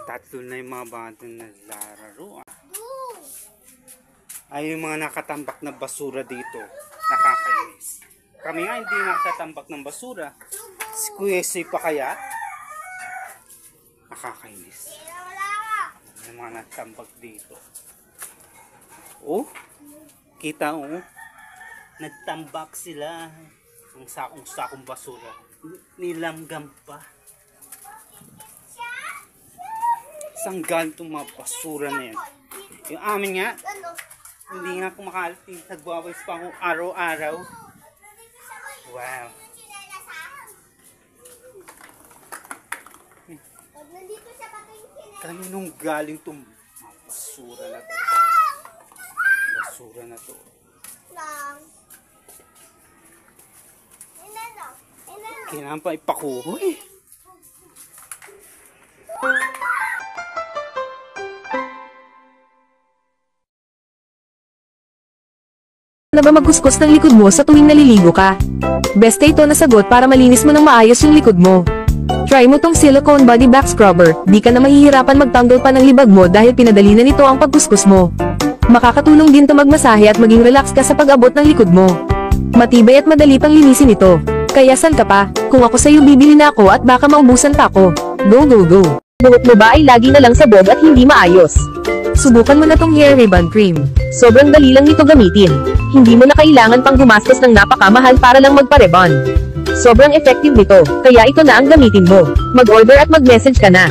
Tatlo na yung mga batang naglalaro. Ay, yung mga nakatambak na basura dito. Nakakainis. Kami nga hindi nakatambak ng basura. Si Kuya Soy pa kaya? Nakakainis. Yung mga natambak dito. Oh, kita oh. Nagtambak sila. Ang sakong basura. Nilamgam pa. Saan galing itong mga basura na yan? Yung amin nga, hindi nga kumakalat. Nagwawais pa akong araw-araw. Wow. Kaninong galing itong basura na to? Basura na to. Kailangan pa ipakuhoy. Na ba magkuskus ng likod mo sa tuwing naliligo ka? Beste ito na sagot para malinis mo ng maayos yung likod mo. Try mo tong silicone body back scrubber, di ka na mahihirapan magtanggol pa ng libag mo dahil pinadali na nito ang pagkuskus mo. Makakatulong din to magmasahe at maging relax ka sa pag-abot ng likod mo. Matibay at madali pang linisin ito. Kaya saan ka pa? Kung ako sa'yo bibili na ako at baka maubusan pa ako. Go go go! Buhok mo ba ay lagi na lang sabog at hindi maayos? Subukan mo na tong hair ribbon cream. Sobrang dali lang nito gamitin. Hindi mo na kailangan pang gumastos ng napakamahal para lang magpa-rebond. Sobrang effective nito, kaya ito na ang gamitin mo. Mag-order at mag-message ka na.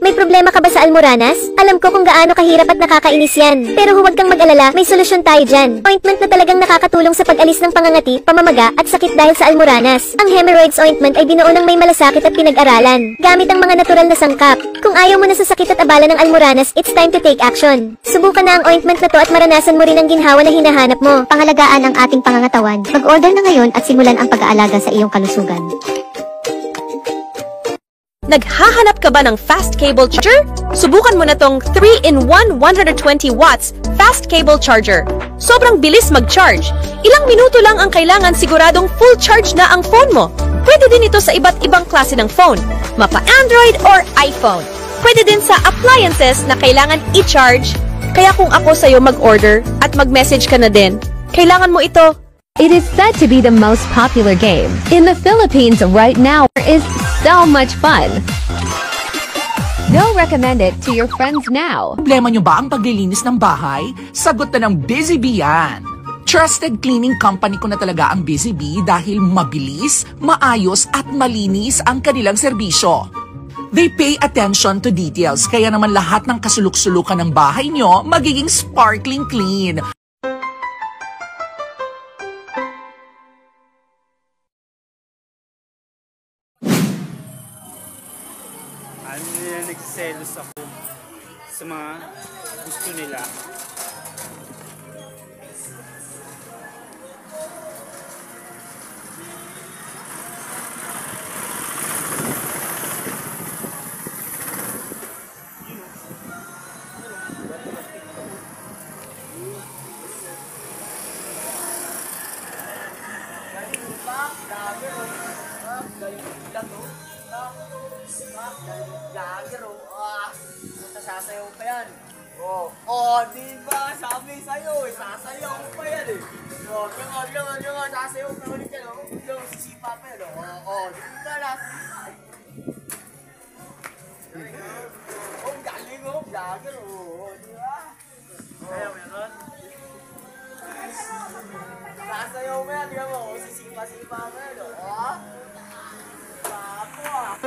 May problema ka ba sa Almoranas? Alam ko kung gaano kahirap at nakakainis yan. Pero huwag kang mag-alala, may solusyon tayo dyan. Ointment na talagang nakakatulong sa pag-alis ng pangangati, pamamaga, at sakit dahil sa Almoranas. Ang Hemorrhoids Ointment ay binuo ng may malasakit at pinag-aralan, gamit ang mga natural na sangkap. Kung ayaw mo na sa sakit at abala ng Almoranas, it's time to take action. Subukan na ang ointment na to at maranasan mo rin ang ginhawa na hinahanap mo. Pangalagaan ang ating pangangatawan. Mag-order na ngayon at simulan ang pag-aalaga sa iyong kalusugan. Naghahanap ka ba ng fast cable charger? Subukan mo na tong 3-in-1 120 watts fast cable charger. Sobrang bilis mag-charge. Ilang minuto lang ang kailangan siguradong full charge na ang phone mo. Pwede din ito sa iba't ibang klase ng phone, mapa Android or iPhone. Pwede din sa appliances na kailangan i-charge. Kaya kung ako sa'yo mag-order at mag-message ka na din, kailangan mo ito. It is said to be the most popular game in the Philippines right now. Is so much fun. Go recommend it to your friends now. Problema nyo ba ang paglilinis ng bahay? Sagot na ng Busy Bee yan. Trusted cleaning company ko na talaga ang Busy Bee dahil mabilis, maayos at malinis ang kanilang serbisyo. They pay attention to details kaya naman lahat ng kasuluk-sulukan ng bahay nyo magiging sparkling clean. Ano nila nagselos ako sa mga gusto nila. Sasayaw pa yan. Oh, diba? Sabi sa'yo, sasayaw pa yan eh. Yung sasayaw pa ulit yan, yung sisipa pa yan. Diba na? Galing vlogger, diba? Sayaw yan, ron? Sasayaw pa yan, diba mo? Sisipa pa yan, Papo ah.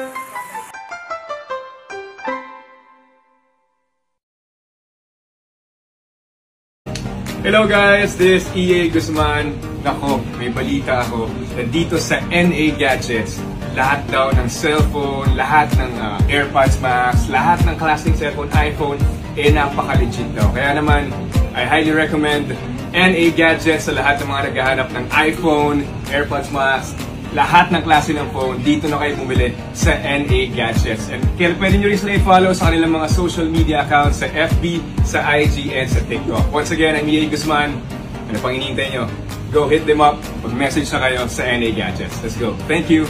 Hello guys, this is EA Guzman. Nako, may balita ako. Nandito sa NA Gadgets, lahat daw ng cellphone, lahat ng AirPods Max, lahat ng klaseng cellphone, iPhone, napaka-legit daw. Kaya naman, I highly recommend NA Gadgets sa lahat ng mga naghahanap ng iPhone, AirPods Max, lahat ng klase ng phone, dito na kayo bumili sa NA Gadgets. And pwede nyo rin sila i-follow sa kanilang mga social media accounts sa FB, sa IG, and sa TikTok. Once again, I'm EA Guzman. Ano pang hinihintay nyo? Go hit them up. Mag-message na kayo sa NA Gadgets. Let's go. Thank you!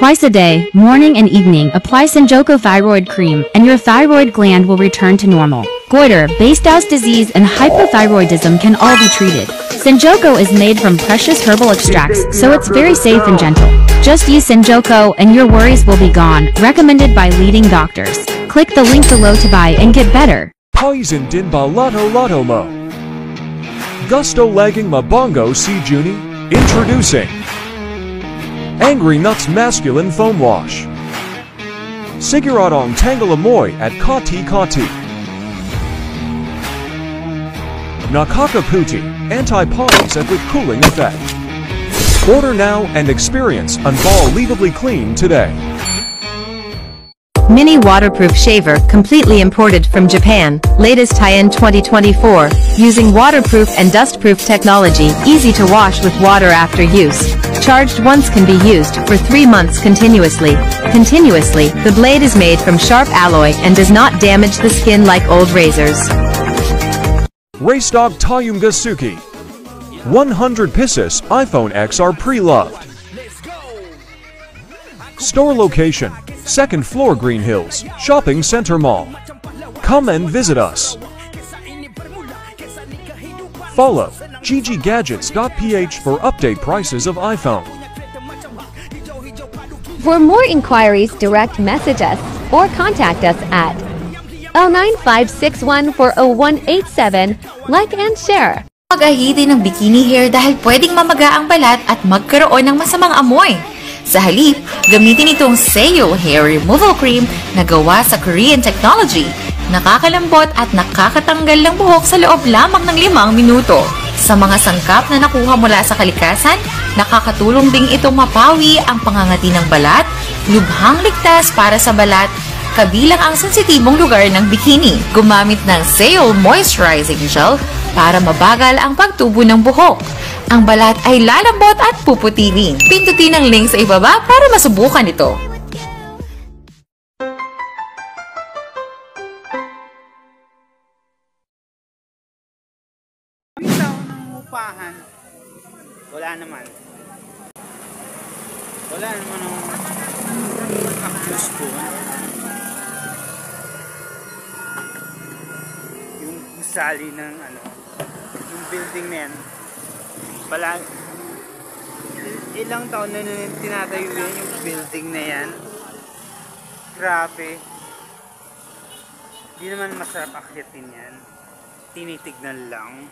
Twice a day, morning and evening, apply Senjoko Thyroid Cream, and your thyroid gland will return to normal. Goiter, Basedows disease, and hypothyroidism can all be treated. Senjoko is made from precious herbal extracts, so it's very safe and gentle. Just use Senjoko and your worries will be gone, recommended by leading doctors. Click the link below to buy and get better. Poison din ba Lotto mo? Gusto lagging mabongo si Juni? Introducing Angry Nuts Masculine Foam Wash. Siguradong Tangle Amoy at Kati Kati. Nakakaputi Anti-Pawns with cooling effect. Order now and experience unbelievably clean today. Mini waterproof shaver completely imported from Japan, latest high-end 2024, using waterproof and dustproof technology, easy to wash with water after use. Charged once can be used for 3 months continuously. The blade is made from sharp alloy and does not damage the skin like old razors. Race Dog Tayum Gasuki. 100 pieces iPhone X are pre-loved. Store location, 2nd floor Green Hills, Shopping Center Mall. Come and visit us. Follow gggadgets.ph for update prices of iPhone. For more inquiries, direct message us or contact us at L9561-40187. Like and share. Mag-ahidi ng bikini hair dahil pwedeng mamaga ang balat at magkaroon ng masamang amoy. Sa halip, gamitin itong Seo Hair Removal Cream na gawa sa Korean technology. Nakakalambot at nakakatanggal ng buhok sa loob lamang ng 5 minuto. Sa mga sangkap na nakuha mula sa kalikasan, nakakatulong ding itong mapawi ang pangangati ng balat, lubhang ligtas para sa balat, kabilang ang sensitibong lugar ng bikini. Gumamit ng Seo Moisturizing Gel para mabagal ang pagtubo ng buhok. Ang balat ay lalambot at puputirin. Pindutin ang link sa ibaba para masubukan ito. Upahan. Wala naman ang cactus ko. Yung gusali ng yung building na yan. Ilang taon na tinatayo yan yung building na yan. Grabe. Hindi naman masarap akyatin yan. Tinitignan lang.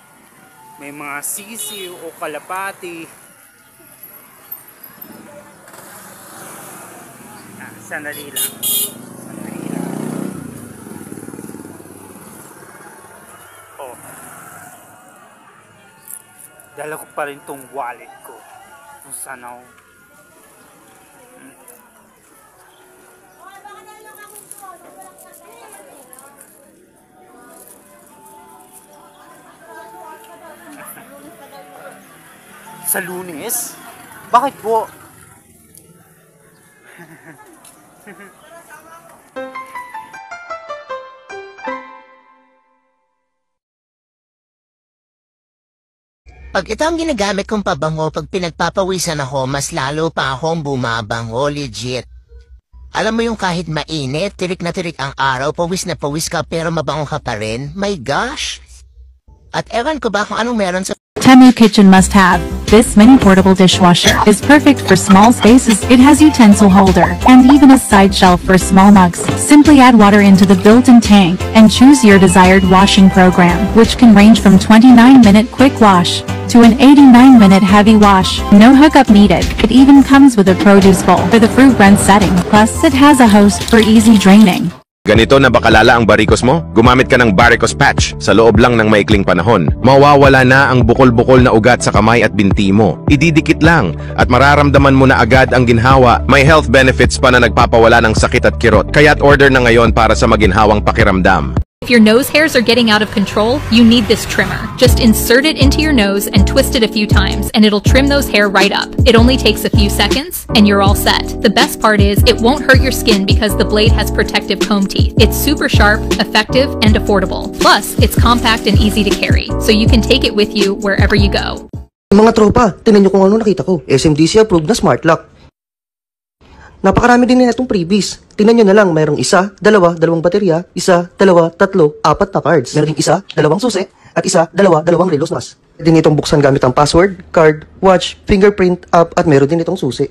May mga sisiw o kalapati. Sandali lang. Oh. Dala ko pa rin tong wallet ko. Kung saan ako. Sa Lunes? Bakit po? Pag ito ang ginagamit kong pabango pag pinagpapawisan ako, mas lalo pa akong bumabango, legit. Alam mo yung kahit mainit, tirik na tirik ang araw, pawis na pawis ka pero mabango ka pa rin? My gosh! At ewan ko ba kung anong meron sa Temu Kitchen must have. This mini portable dishwasher is perfect for small spaces. It has utensil holder and even a side shelf for small mugs. Simply add water into the built-in tank and choose your desired washing program, which can range from 29-minute quick wash to an 89-minute heavy wash. No hookup needed. It even comes with a produce bowl for the fruit blend setting. Plus, it has a hose for easy draining. Ganito na ba kalala ang barikos mo? Gumamit ka ng Baricos Patch sa loob lang ng maikling panahon. Mawawala na ang bukol-bukol na ugat sa kamay at binti mo. Ididikit lang at mararamdaman mo na agad ang ginhawa. May health benefits pa na nagpapawala ng sakit at kirot. Kaya't order na ngayon para sa maginhawang pakiramdam. If your nose hairs are getting out of control, you need this trimmer. Just insert it into your nose and twist it a few times, and it'll trim those hair right up. It only takes a few seconds, and you're all set. The best part is, it won't hurt your skin because the blade has protective comb teeth. It's super sharp, effective, and affordable. Plus, it's compact and easy to carry, so you can take it with you wherever you go. Mga tropa, tinan nyo kung ano nakita ko. SMDC approved na smart lock. Napakarami din na itong freebies. Tingnan nyo na lang, mayroong isa, dalawa, dalawang baterya, isa, dalawa, tatlo, apat na cards. Meron ding isa, dalawang susi, at isa, dalawa, dalawang relos nas. Pwede din itong buksan gamit ang password, card, watch, fingerprint, app, at meron din itong susi.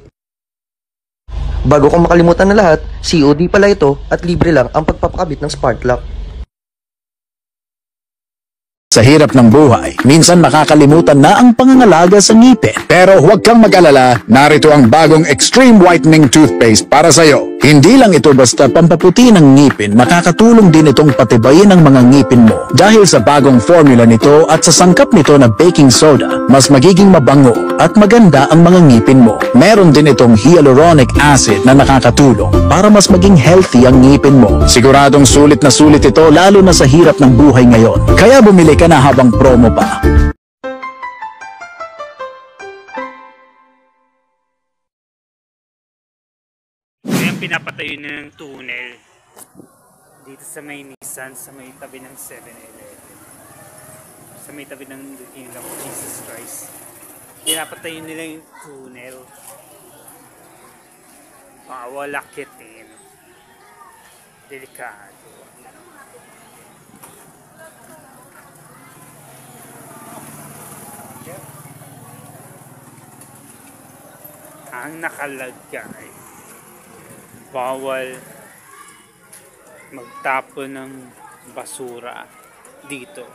Bago kong makalimutan na lahat, COD pala ito at libre lang ang pagpapakabit ng spark lock. Sa hirap ng buhay, minsan makakalimutan na ang pangangalaga sa ngipin. Pero huwag kang mag-alala, narito ang bagong Extreme Whitening Toothpaste para sa'yo. Hindi lang ito basta pampaputi ng ngipin, makakatulong din itong patibayin ang mga ngipin mo. Dahil sa bagong formula nito at sa sangkap nito na baking soda, mas magiging mabango at maganda ang mga ngipin mo. Meron din itong hyaluronic acid na nakakatulong para mas maging healthy ang ngipin mo. Siguradong sulit na sulit ito lalo na sa hirap ng buhay ngayon. Kaya bumili ka na habang promo pa. Ngayon pinapatayo na ng tunnel dito sa may Nissan, sa may tabi ng 7-Eleven, sa may tabi ng Kingdom of Jesus Christ. Pinapatayo nila yung tunnel. Bawal akitin. Delikado. Ang nakalagay, bawal magtapon ng basura dito.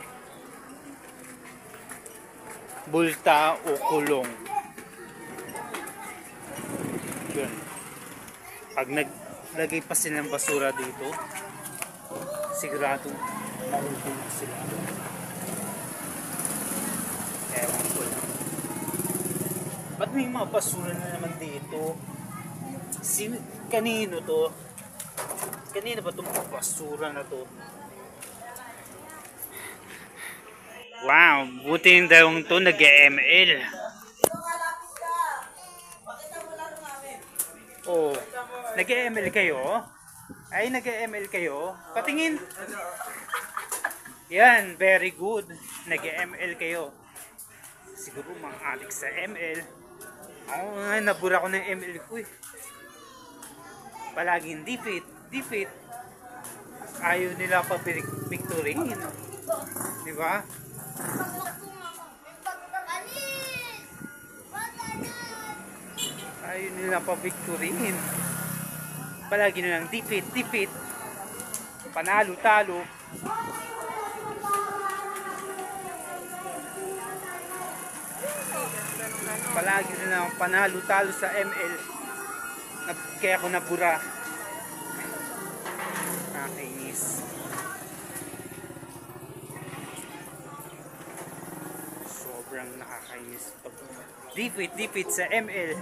Bulta o kulong. Yun. Pag naglagay pa sila ng basura dito, siguradong mahuhulog sila. Ewan ko lang. Ba't may mga basura na naman dito? Kanino to? Kanino ba itong basura na to? Wow, buti yung dalawang to nag-ML. Oh, nag-ML kayo? Ay, nag-ML kayo? Patingin. Yan, very good. Nag-ML kayo. Siguro mga adik sa ML. Ako nga, nabura ko ng ML ko eh. Palaging defeat. Ayaw nila pa victoryin. Diba? Ayaw nila pa victoryin. Palagi nilang defeat. Panalo, talo. Palagi na panalo-talo sa ML. Kaya ako nabura. Nakainis. Sobrang nakakainis. Defeat sa ML.